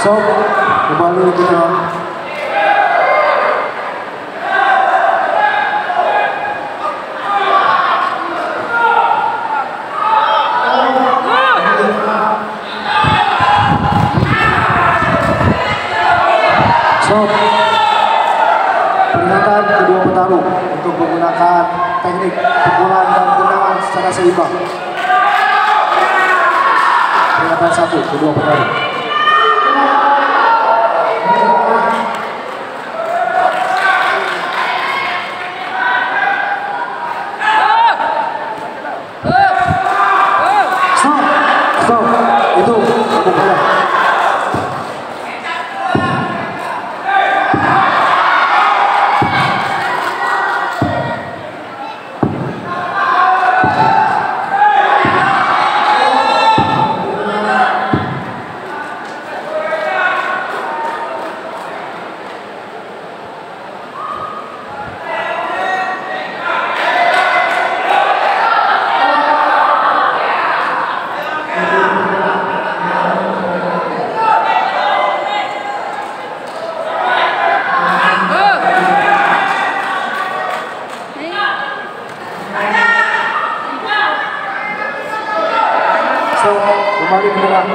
So, kembali kita peringatan kedua petarung untuk menggunakan teknik pukulan dan tendangan secara seimbang. Peringatan 1 kedua petarung. Stop, itu bukan. Kembali menyerang.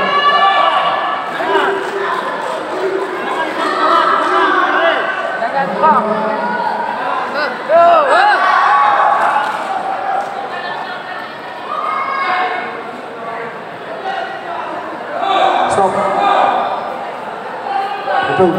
Stop. Betul.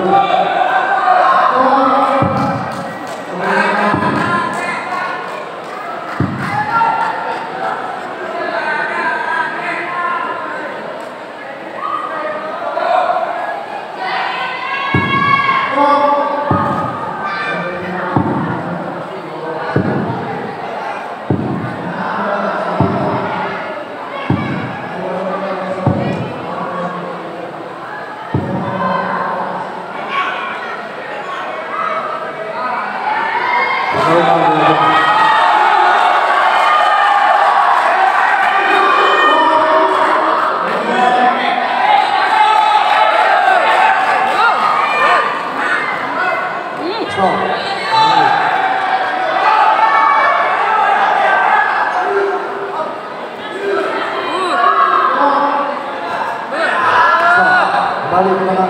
Kembali ke tengah.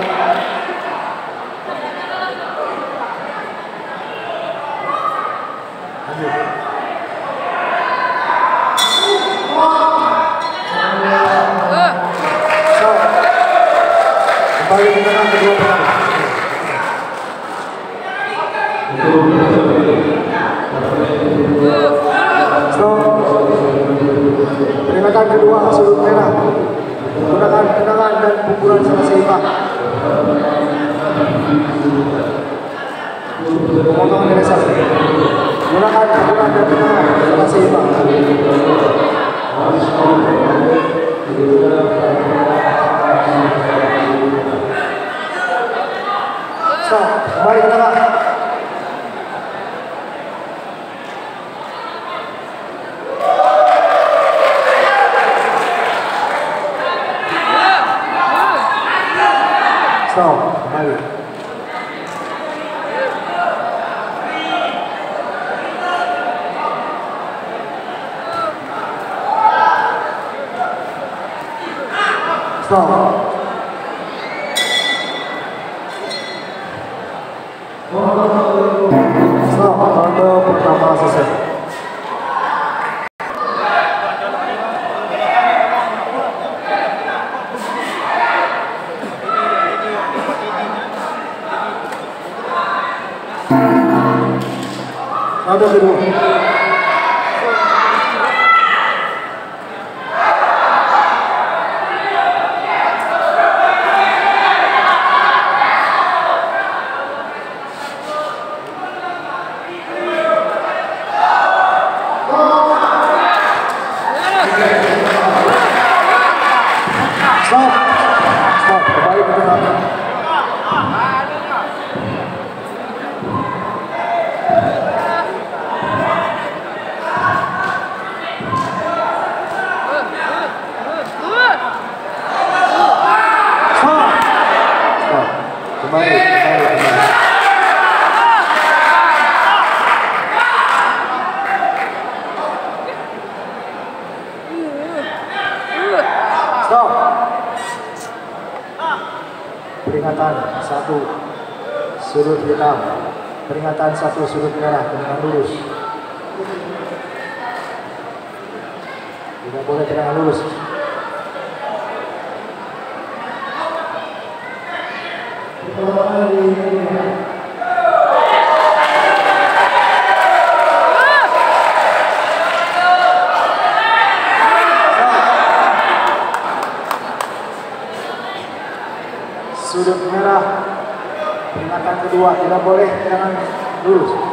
Kembali ke tengah kedua petarung. Peringatan kedua sudut merah. Gunakan tendangan dan pukulan secara seimbang. Pemotongan direksas. Gunakan pukulan dan tendangan secara seimbang. Stop. Kembali ke tengah. Stop, kembali. Stop. Stop, ronde pertama selesai. Ronde kedua. Stop, kembali ke tengah. Kembali. Stop. Peringatan 1 sudut hitam. Peringatan 1 sudut merah dengan lurus. Tidak boleh tendangan lurus. Sudut merah, peringatan kedua, tidak boleh tendangan lurus.